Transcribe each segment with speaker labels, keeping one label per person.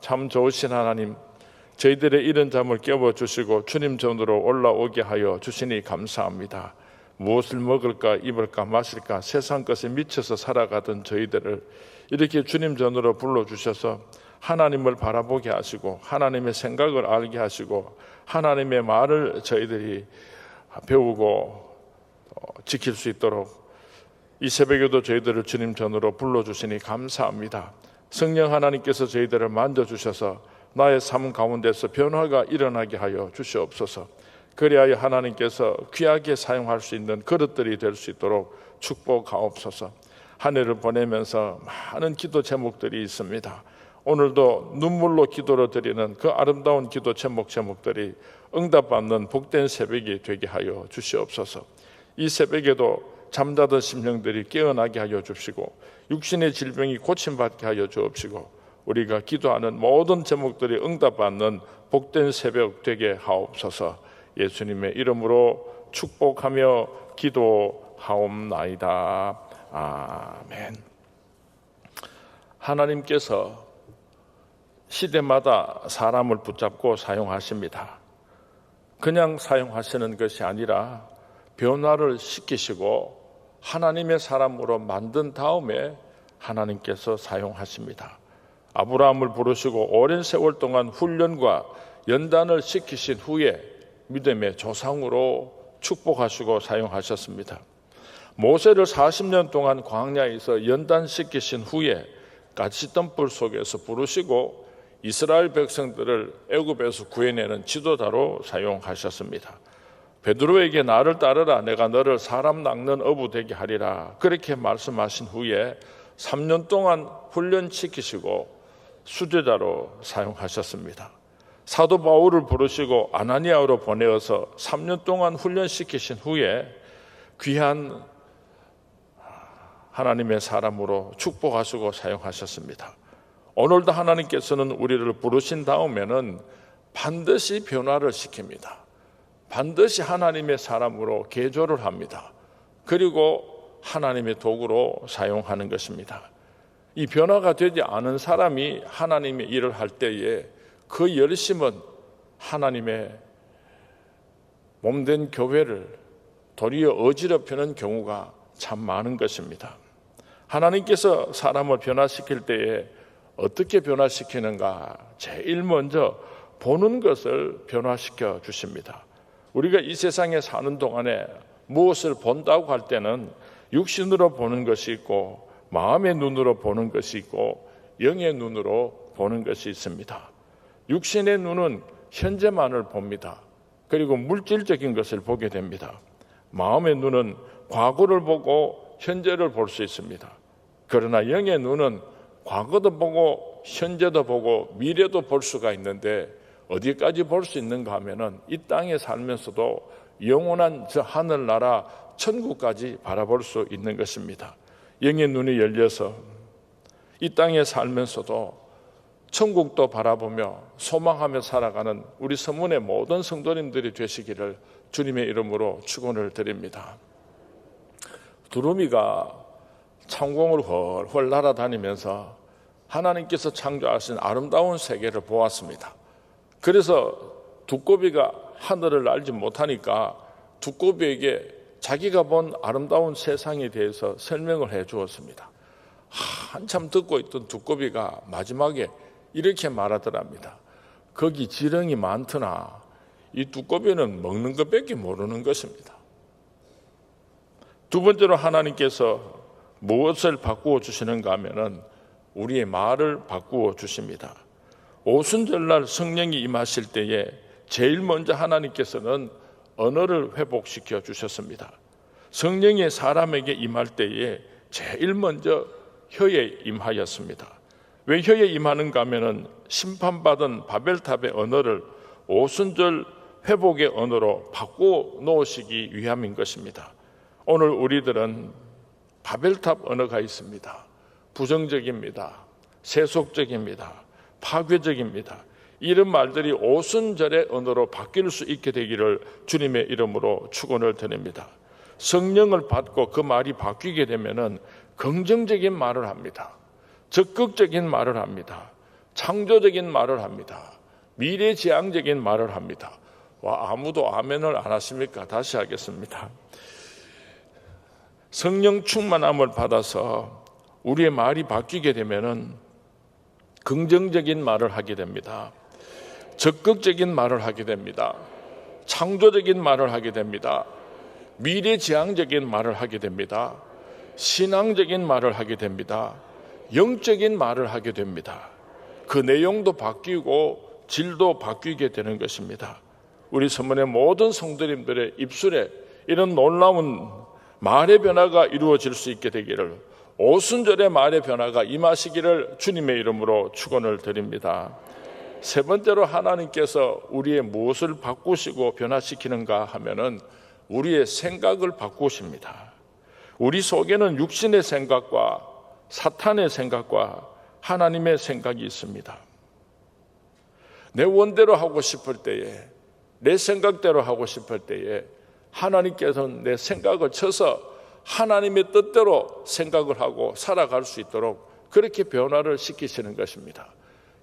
Speaker 1: 참 좋으신 하나님, 저희들의 이른 잠을 깨워주시고 주님 전으로 올라오게 하여 주시니 감사합니다. 무엇을 먹을까 입을까 마실까 세상 것에 미쳐서 살아가던 저희들을 이렇게 주님 전으로 불러주셔서 하나님을 바라보게 하시고 하나님의 생각을 알게 하시고 하나님의 말을 저희들이 배우고 지킬 수 있도록 이 새벽에도 저희들을 주님 전으로 불러주시니 감사합니다. 성령 하나님께서 저희들을 만져주셔서 나의 삶 가운데서 변화가 일어나게 하여 주시옵소서. 그리하여 하나님께서 귀하게 사용할 수 있는 그릇들이 될 수 있도록 축복하옵소서. 한 해를 보내면서 많은 기도 제목들이 있습니다. 오늘도 눈물로 기도를 드리는 그 아름다운 기도 제목들이 응답받는 복된 새벽이 되게 하여 주시옵소서. 이 새벽에도 잠자던 심령들이 깨어나게 하여 주시고 육신의 질병이 고침받게 하여 주옵시고 우리가 기도하는 모든 제목들이 응답받는 복된 새벽 되게 하옵소서. 예수님의 이름으로 축복하며 기도하옵나이다. 아멘. 하나님께서 시대마다 사람을 붙잡고 사용하십니다. 그냥 사용하시는 것이 아니라 변화를 시키시고 하나님의 사람으로 만든 다음에 하나님께서 사용하십니다. 아브라함을 부르시고 오랜 세월 동안 훈련과 연단을 시키신 후에 믿음의 조상으로 축복하시고 사용하셨습니다. 모세를 40년 동안 광야에서 연단시키신 후에 가시던 불 속에서 부르시고 이스라엘 백성들을 애굽에서 구해내는 지도자로 사용하셨습니다. 베드로에게 나를 따르라, 내가 너를 사람 낚는 어부 되게 하리라, 그렇게 말씀하신 후에 3년 동안 훈련시키시고 수제자로 사용하셨습니다. 사도 바울을 부르시고 아나니아로 보내어서 3년 동안 훈련시키신 후에 귀한 하나님의 사람으로 축복하시고 사용하셨습니다. 오늘도 하나님께서는 우리를 부르신 다음에는 반드시 변화를 시킵니다. 반드시 하나님의 사람으로 개조를 합니다. 그리고 하나님의 도구로 사용하는 것입니다. 이 변화가 되지 않은 사람이 하나님의 일을 할 때에 그 열심은 하나님의 몸된 교회를 도리어 어지럽히는 경우가 참 많은 것입니다. 하나님께서 사람을 변화시킬 때에 어떻게 변화시키는가? 제일 먼저 보는 것을 변화시켜 주십니다. 우리가 이 세상에 사는 동안에 무엇을 본다고 할 때는 육신으로 보는 것이 있고 마음의 눈으로 보는 것이 있고 영의 눈으로 보는 것이 있습니다. 육신의 눈은 현재만을 봅니다. 그리고 물질적인 것을 보게 됩니다. 마음의 눈은 과거를 보고 현재를 볼 수 있습니다. 그러나 영의 눈은 과거도 보고 현재도 보고 미래도 볼 수가 있는데 어디까지 볼 수 있는가 하면은 이 땅에 살면서도 영원한 저 하늘나라 천국까지 바라볼 수 있는 것입니다. 영의 눈이 열려서 이 땅에 살면서도 천국도 바라보며 소망하며 살아가는 우리 서문의 모든 성도님들이 되시기를 주님의 이름으로 축원을 드립니다. 두루미가 창공을 훨훨 날아다니면서 하나님께서 창조하신 아름다운 세계를 보았습니다. 그래서 두꺼비가 하늘을 날지 못하니까 두꺼비에게 자기가 본 아름다운 세상에 대해서 설명을 해 주었습니다. 한참 듣고 있던 두꺼비가 마지막에 이렇게 말하더랍니다. 거기 지렁이 많더나 이 두꺼비는 먹는 것밖에 모르는 것입니다. 두 번째로 하나님께서 무엇을 바꾸어 주시는가 하면은 우리의 말을 바꾸어 주십니다. 오순절날 성령이 임하실 때에 제일 먼저 하나님께서는 언어를 회복시켜 주셨습니다. 성령이 사람에게 임할 때에 제일 먼저 혀에 임하였습니다. 왜 혀에 임하는가 하면은 심판받은 바벨탑의 언어를 오순절 회복의 언어로 바꾸어 놓으시기 위함인 것입니다. 오늘 우리들은 바벨탑 언어가 있습니다. 부정적입니다. 세속적입니다. 파괴적입니다. 이런 말들이 오순절의 언어로 바뀔 수 있게 되기를 주님의 이름으로 축원을 드립니다. 성령을 받고 그 말이 바뀌게 되면은 긍정적인 말을 합니다. 적극적인 말을 합니다. 창조적인 말을 합니다. 미래지향적인 말을 합니다. 와, 아무도 아멘을 안 하십니까? 다시 하겠습니다. 성령 충만함을 받아서 우리의 말이 바뀌게 되면은 긍정적인 말을 하게 됩니다. 적극적인 말을 하게 됩니다. 창조적인 말을 하게 됩니다. 미래지향적인 말을 하게 됩니다. 신앙적인 말을 하게 됩니다. 영적인 말을 하게 됩니다. 그 내용도 바뀌고 질도 바뀌게 되는 것입니다. 우리 서문의 모든 성도님들의 입술에 이런 놀라운 말의 변화가 이루어질 수 있게 되기를, 오순절의 말의 변화가 임하시기를 주님의 이름으로 축원을 드립니다. 세 번째로 하나님께서 우리의 무엇을 바꾸시고 변화시키는가 하면은 우리의 생각을 바꾸십니다. 우리 속에는 육신의 생각과 사탄의 생각과 하나님의 생각이 있습니다. 내 원대로 하고 싶을 때에, 내 생각대로 하고 싶을 때에 하나님께서는 내 생각을 쳐서 하나님의 뜻대로 생각을 하고 살아갈 수 있도록 그렇게 변화를 시키시는 것입니다.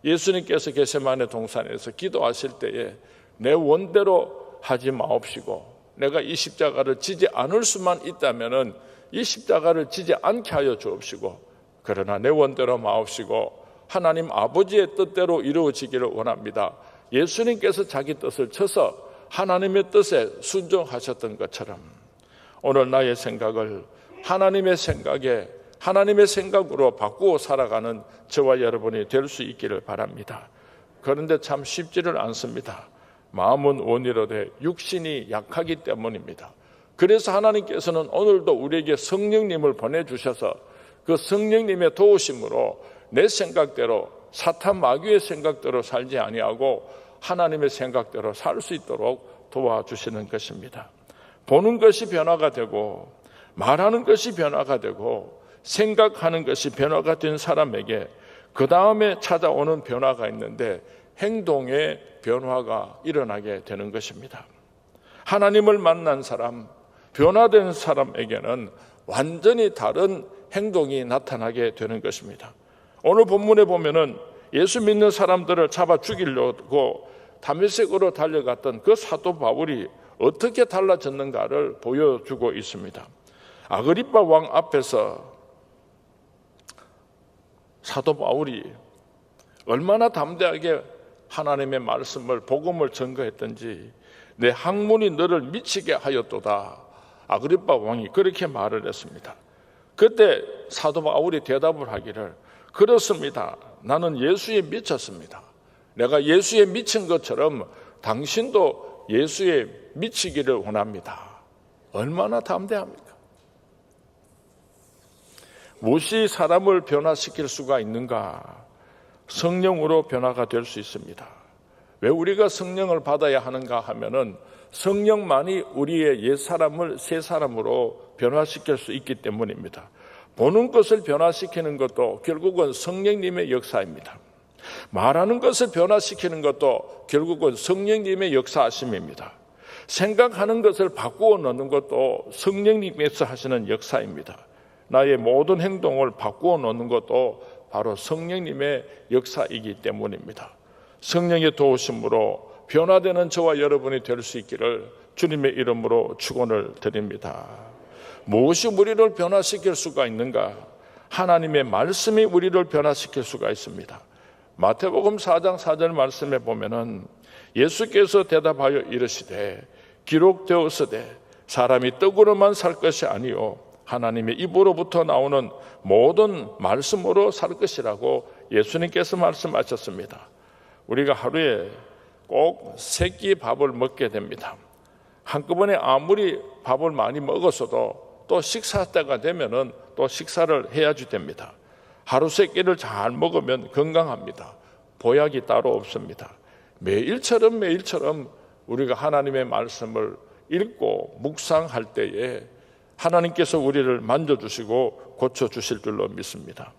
Speaker 1: 예수님께서 겟세마네 동산에서 기도하실 때에 내 원대로 하지 마옵시고 내가 이 십자가를 지지 않을 수만 있다면은 이 십자가를 지지 않게 하여 주옵시고, 그러나 내 원대로 마옵시고 하나님 아버지의 뜻대로 이루어지기를 원합니다. 예수님께서 자기 뜻을 쳐서 하나님의 뜻에 순종하셨던 것처럼 오늘 나의 생각을 하나님의 생각에, 하나님의 생각으로 바꾸어 살아가는 저와 여러분이 될 수 있기를 바랍니다. 그런데 참 쉽지를 않습니다. 마음은 원이로되 육신이 약하기 때문입니다. 그래서 하나님께서는 오늘도 우리에게 성령님을 보내주셔서 그 성령님의 도우심으로 내 생각대로, 사탄 마귀의 생각대로 살지 아니하고 하나님의 생각대로 살 수 있도록 도와주시는 것입니다. 보는 것이 변화가 되고 말하는 것이 변화가 되고 생각하는 것이 변화가 된 사람에게 그 다음에 찾아오는 변화가 있는데 행동의 변화가 일어나게 되는 것입니다. 하나님을 만난 사람, 변화된 사람에게는 완전히 다른 행동이 나타나게 되는 것입니다. 오늘 본문에 보면은 예수 믿는 사람들을 잡아 죽이려고 다메섹으로 달려갔던 그 사도 바울이 어떻게 달라졌는가를 보여주고 있습니다. 아그리빠 왕 앞에서 사도 바울이 얼마나 담대하게 하나님의 말씀을, 복음을 전거했던지, 내 학문이 너를 미치게 하였도다. 아그리빠 왕이 그렇게 말을 했습니다. 그때 사도 바울이 대답을 하기를, 그렇습니다. 나는 예수에 미쳤습니다. 내가 예수에 미친 것처럼 당신도 예수에 미치기를 원합니다. 얼마나 담대합니까? 무엇이 사람을 변화시킬 수가 있는가? 성령으로 변화가 될 수 있습니다. 왜 우리가 성령을 받아야 하는가 하면은 성령만이 우리의 옛사람을 새사람으로 변화시킬 수 있기 때문입니다. 보는 것을 변화시키는 것도 결국은 성령님의 역사입니다. 말하는 것을 변화시키는 것도 결국은 성령님의 역사하심입니다. 생각하는 것을 바꾸어 놓는 것도 성령님께서 하시는 역사입니다. 나의 모든 행동을 바꾸어 놓는 것도 바로 성령님의 역사이기 때문입니다. 성령의 도우심으로 변화되는 저와 여러분이 될 수 있기를 주님의 이름으로 축원을 드립니다. 무엇이 우리를 변화시킬 수가 있는가? 하나님의 말씀이 우리를 변화시킬 수가 있습니다. 마태복음 4장 4절 말씀에 보면은 예수께서 대답하여 이르시되 기록되었으되 사람이 떡으로만 살 것이 아니요 하나님의 입으로부터 나오는 모든 말씀으로 살 것이라고 예수님께서 말씀하셨습니다. 우리가 하루에 꼭 3끼 밥을 먹게 됩니다. 한꺼번에 아무리 밥을 많이 먹었어도 또 식사 때가 되면은 또 식사를 해야지 됩니다. 하루 3끼를 잘 먹으면 건강합니다. 보약이 따로 없습니다. 매일처럼 우리가 하나님의 말씀을 읽고 묵상할 때에 하나님께서 우리를 만져주시고 고쳐주실 줄로 믿습니다.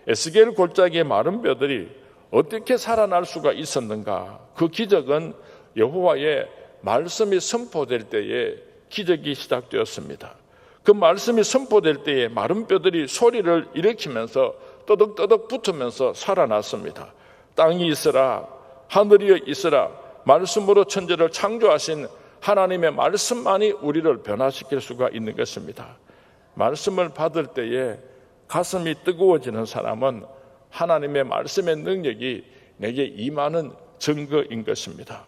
Speaker 1: 에스겔 골짜기의 마른 뼈들이 어떻게 살아날 수가 있었는가? 그 기적은 여호와의 말씀이 선포될 때에 기적이 시작되었습니다. 그 말씀이 선포될 때에 마른 뼈들이 소리를 일으키면서 떠덕떠덕 붙으면서 살아났습니다. 땅이 있으라 하늘이 있으라 말씀으로 천지를 창조하신 하나님의 말씀만이 우리를 변화시킬 수가 있는 것입니다. 말씀을 받을 때에 가슴이 뜨거워지는 사람은 하나님의 말씀의 능력이 내게 임하는 증거인 것입니다.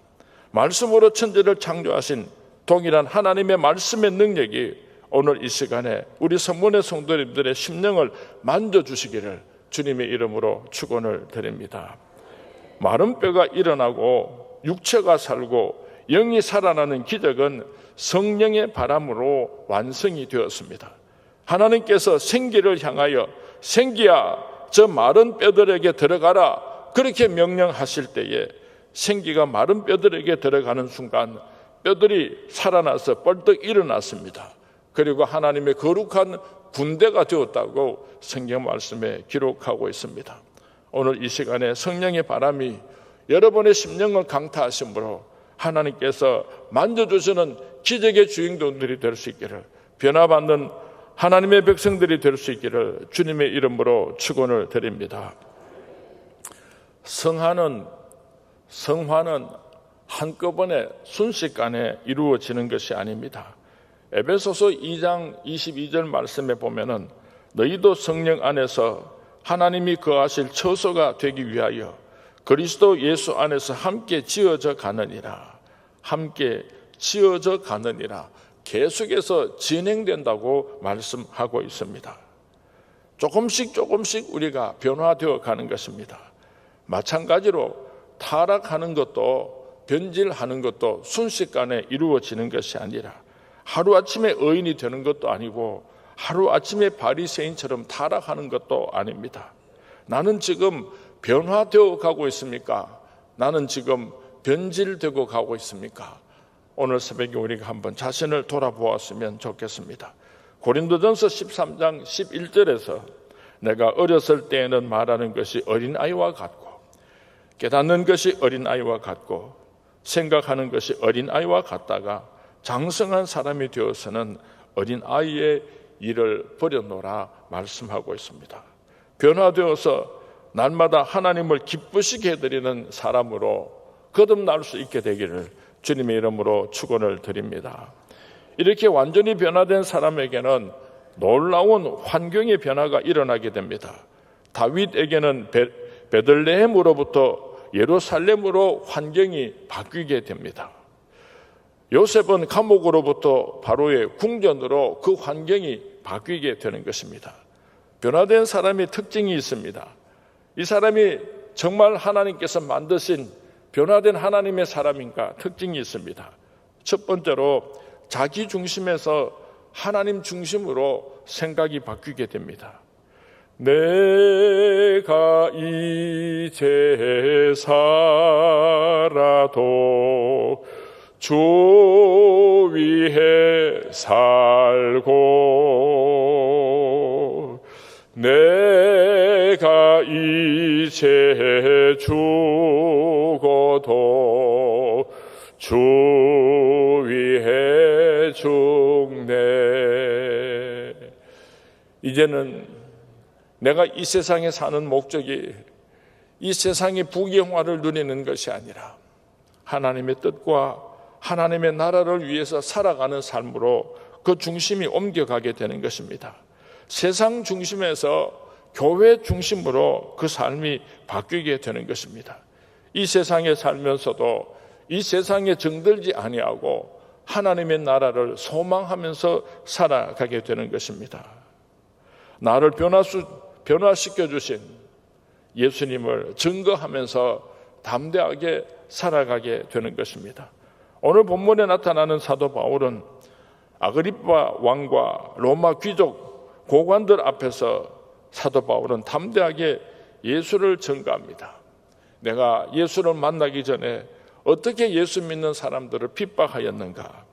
Speaker 1: 말씀으로 천지를 창조하신 동일한 하나님의 말씀의 능력이 오늘 이 시간에 우리 성문의 성도님들의 심령을 만져주시기를 주님의 이름으로 축원을 드립니다. 마른 뼈가 일어나고 육체가 살고 영이 살아나는 기적은 성령의 바람으로 완성이 되었습니다. 하나님께서 생기를 향하여 생기야 저 마른 뼈들에게 들어가라 그렇게 명령하실 때에 생기가 마른 뼈들에게 들어가는 순간 뼈들이 살아나서 벌떡 일어났습니다. 그리고 하나님의 거룩한 군대가 되었다고 성경 말씀에 기록하고 있습니다. 오늘 이 시간에 성령의 바람이 여러분의 심령을 강타하심으로 하나님께서 만져주시는 기적의 주인공들이 될 수 있기를, 변화받는 하나님의 백성들이 될 수 있기를 주님의 이름으로 축원을 드립니다. 성화는 한꺼번에 순식간에 이루어지는 것이 아닙니다. 에베소서 2장 22절 말씀에 보면은 너희도 성령 안에서 하나님이 거하실 처소가 되기 위하여 그리스도 예수 안에서 함께 지어져 가느니라. 함께 지어져 가느니라. 계속해서 진행된다고 말씀하고 있습니다. 조금씩 우리가 변화되어 가는 것입니다. 마찬가지로 타락하는 것도 변질하는 것도 순식간에 이루어지는 것이 아니라 하루아침에 의인이 되는 것도 아니고 하루아침에 바리새인처럼 타락하는 것도 아닙니다. 나는 지금 변화되어 가고 있습니까? 나는 지금 변질되고 가고 있습니까? 오늘 새벽에 우리가 한번 자신을 돌아보았으면 좋겠습니다. 고린도전서 13장 11절에서 내가 어렸을 때에는 말하는 것이 어린아이와 같고 깨닫는 것이 어린아이와 같고 생각하는 것이 어린아이와 같다가 장성한 사람이 되어서는 어린아이의 일을 버려놓으라 말씀하고 있습니다. 변화되어서 날마다 하나님을 기쁘시게 해드리는 사람으로 거듭날 수 있게 되기를 주님의 이름으로 축원을 드립니다. 이렇게 완전히 변화된 사람에게는 놀라운 환경의 변화가 일어나게 됩니다. 다윗에게는 베들레헴으로부터 예루살렘으로 환경이 바뀌게 됩니다. 요셉은 감옥으로부터 바로의 궁전으로 그 환경이 바뀌게 되는 것입니다. 변화된 사람의 특징이 있습니다. 이 사람이 정말 하나님께서 만드신 변화된 하나님의 사람인가 특징이 있습니다. 첫 번째로 자기 중심에서 하나님 중심으로 생각이 바뀌게 됩니다. 내가 이제 살아도 주 위에 살고 내가 이제 죽어도 주 위에 죽네. 이제는 내가 이 세상에 사는 목적이 이 세상의 부귀영화를 누리는 것이 아니라 하나님의 뜻과 하나님의 나라를 위해서 살아가는 삶으로 그 중심이 옮겨가게 되는 것입니다. 세상 중심에서 교회 중심으로 그 삶이 바뀌게 되는 것입니다. 이 세상에 살면서도 이 세상에 정들지 아니하고 하나님의 나라를 소망하면서 살아가게 되는 것입니다. 나를 변화시켜 주신 예수님을 증거하면서 담대하게 살아가게 되는 것입니다. 오늘 본문에 나타나는 사도 바울은 아그리파 왕과 로마 귀족 고관들 앞에서 사도 바울은 담대하게 예수를 증거합니다. 내가 예수를 만나기 전에 어떻게 예수 믿는 사람들을 핍박하였는가,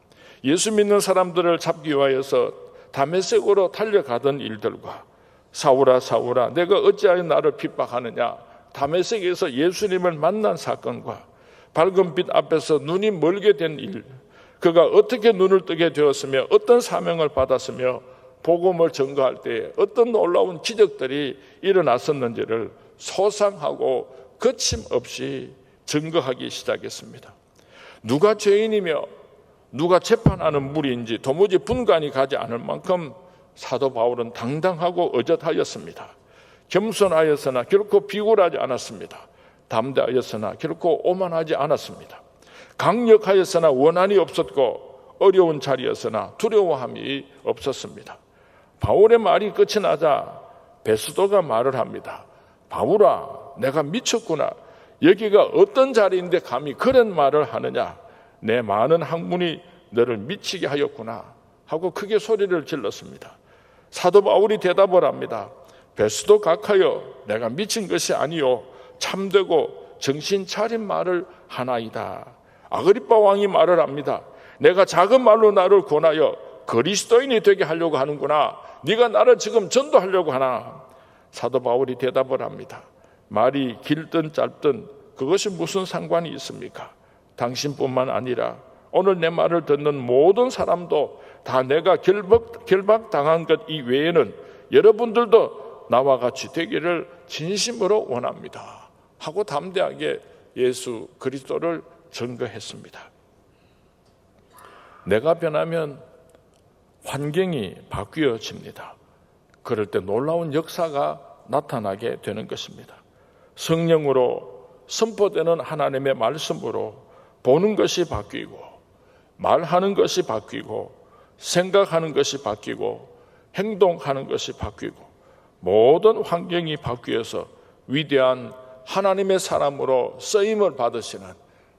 Speaker 1: 예수 믿는 사람들을 잡기 위하여서 다메섹으로 달려가던 일들과 사울아 사울아 내가 어찌하여 나를 핍박하느냐, 다메섹에서 예수님을 만난 사건과 밝은 빛 앞에서 눈이 멀게 된 일, 그가 어떻게 눈을 뜨게 되었으며 어떤 사명을 받았으며 복음을 전거할 때에 어떤 놀라운 기적들이 일어났었는지를 소상하고 거침없이 증거하기 시작했습니다. 누가 죄인이며 누가 재판하는 무리인지 도무지 분간이 가지 않을 만큼 사도 바울은 당당하고 의젓하였습니다. 겸손하였으나 결코 비굴하지 않았습니다. 담대하였으나 결코 오만하지 않았습니다. 강력하였으나 원한이 없었고 어려운 자리였으나 두려워함이 없었습니다. 바울의 말이 끝이 나자 베스도가 말을 합니다. 바울아, 내가 미쳤구나. 여기가 어떤 자리인데 감히 그런 말을 하느냐. 내 많은 학문이 너를 미치게 하였구나 하고 크게 소리를 질렀습니다. 사도 바울이 대답을 합니다. 베스도 각하여, 내가 미친 것이 아니요 참되고 정신 차린 말을 하나이다. 아그리빠 왕이 말을 합니다. 내가 작은 말로 나를 권하여 그리스도인이 되게 하려고 하는구나. 네가 나를 지금 전도하려고 하나. 사도 바울이 대답을 합니다. 말이 길든 짧든 그것이 무슨 상관이 있습니까? 당신뿐만 아니라 오늘 내 말을 듣는 모든 사람도 다 내가 결박당한 것 이외에는 여러분들도 나와 같이 되기를 진심으로 원합니다 하고 담대하게 예수 그리스도를 증거했습니다. 내가 변하면 환경이 바뀌어집니다. 그럴 때 놀라운 역사가 나타나게 되는 것입니다. 성령으로 선포되는 하나님의 말씀으로 보는 것이 바뀌고, 말하는 것이 바뀌고, 생각하는 것이 바뀌고, 행동하는 것이 바뀌고, 모든 환경이 바뀌어서 위대한 하나님의 사람으로 쓰임을 받으시는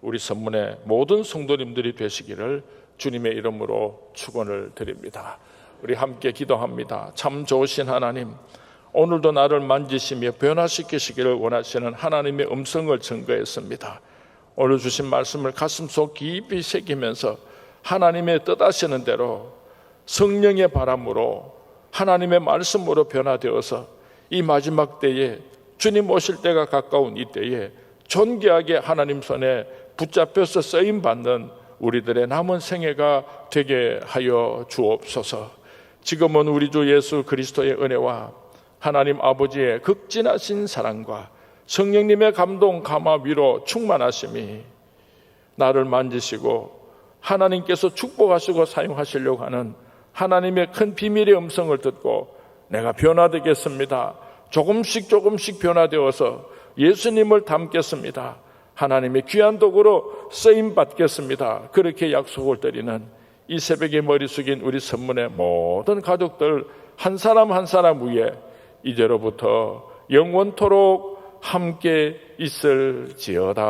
Speaker 1: 우리 선문의 모든 성도님들이 되시기를 주님의 이름으로 축원을 드립니다. 우리 함께 기도합니다. 참 좋으신 하나님, 오늘도 나를 만지시며 변화시키시기를 원하시는 하나님의 음성을 증거했습니다. 오늘 주신 말씀을 가슴속 깊이 새기면서 하나님의 뜻하시는 대로 성령의 바람으로 하나님의 말씀으로 변화되어서 이 마지막 때에 주님 오실 때가 가까운 이 때에 존귀하게 하나님 손에 붙잡혀서 쓰임받는 우리들의 남은 생애가 되게 하여 주옵소서. 지금은 우리 주 예수 그리스도의 은혜와 하나님 아버지의 극진하신 사랑과 성령님의 감동, 감화, 위로, 충만하심이 나를 만지시고 하나님께서 축복하시고 사용하시려고 하는 하나님의 큰 비밀의 음성을 듣고 내가 변화되겠습니다. 조금씩 변화되어서 예수님을 닮겠습니다. 하나님의 귀한 도구로 쓰임받겠습니다. 그렇게 약속을 드리는 이 새벽에 머리 숙인 우리 선문의 모든 가족들 한 사람 한 사람 위에 이제로부터 영원토록 함께 있을지어다.